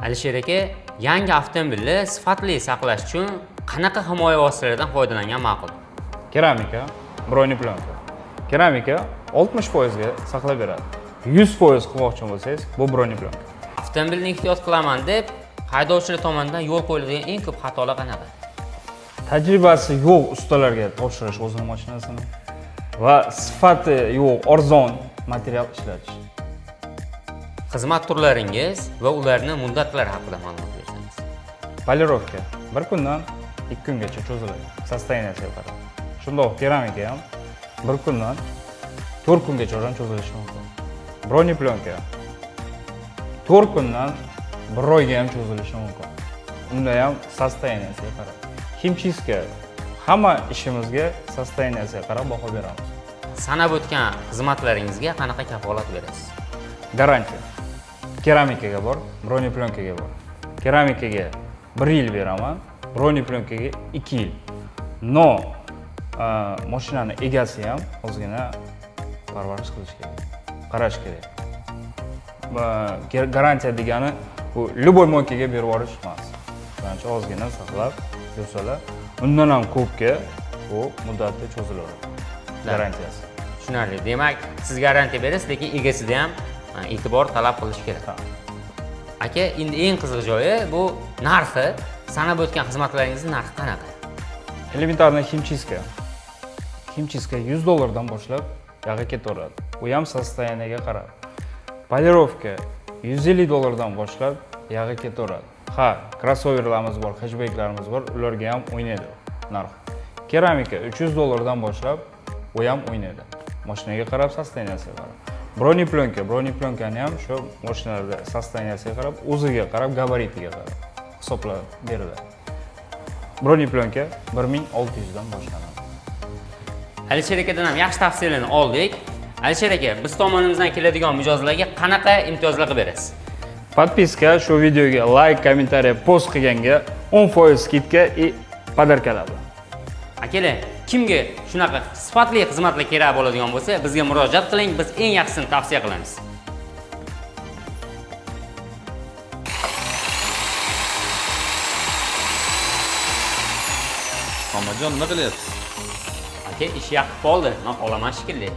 Alisher aka, yangi avtomobilni sifatli saqlash uchun qanaqa himoya vositalaridan foydalangan ma'qul? Keramika, broneplyonka. Keramika 60% ga saqlab beradi. 100% qilmoqchi bo'lsangiz, bu broneplyonka. Avtomobilni ehtiyot qilaman deb haydovchilar tomonidan yo'l qo'yiladigan eng ko'p xatolar qanaqa? Tajribasi yo'q ustalarga topshirish o'zini mashinasini va sifati yo'q arzon material ishlatish. Xizmat turlaringiz va ularning muddatlari haqida ma'lumot bersangiz. Polirovka 1 kundan 2 kungacha cho'ziladi, sostoyaniyasiga qarab. Shundoq keramika ham 1 kundan 4 kungacha ham cho'zilishi mumkin. Broneplyonka 4 kundan 1 oyga ham cho'zilishi mumkin. Unda ham sostoyaniyasiga qarab. Himchiska hamma ishimizga sostoyaniyasiga qarab baho beramiz. Sanab o'tgan xizmatlaringizga qanaqa kafolat berasiz? Garantiya. Keramikaga bor, broneplyonkaga bor. Keramikaga 1 yil beraman, broneplyonkaga 2 yil. No, mashinani egasi ham ozgina parvarish qilish kerak, qarash kerak. Garantiya degani bu любой mo'nkaga berib yuborish emas. Qancha ozgina saqlab yursalar, undan ham ko'pga bu muddatda cho'zilaveradi. Garantiyasi. Tushunarli. Demak, siz garantiya berasiz, lekin egasida ham e'tibor talab qilish kerak. Aka, endi eng qiziq joyi bu narxi. Sanab o'tgan xizmatlaringizning narxi qanaqa? Elementarniy himchiska. Himchiska $100 dan boshlab yog'i ketaveradi. U ham sostoyaniyaga qarab. Polirovka $150 dan boshlab yog'i ketaveradi. Ha, crossoverlarimiz bor, hatchbacklarimiz bor, ularga ham o'ynaydi narx. Keramika $300 dan boshlab u ham o'ynaydi. Mashinaga qarab, sostoyaniyasiga qarab. Broneplyonka ham shu mashinalarda sostoyaniyasiga qarab, o'ziga qarab, gabaritiga qarab hisoblab beriladi. Broneplyonka 1600 dan boshlanadi. Alisher akadan ham yaxshi tavsiyalarni oldik. Alisher aka, biz tomonimizdan keladigan mijozlarga qanaqa imtiyozlar qilib berasiz? Podpiska, shu videoga like, kommentariy, post qilganga 10% skidka и podarkalar bilan. Akalar, kimga shunaqa sifatli xizmatlar kerak bo'ladigan bo'lsa, bizga murojaat qiling, biz eng yaxshisini tavsiya qilamiz. Mamajon, nima qilyapsiz? Aka, ish yoqib qoldi. Men olaman shekilli.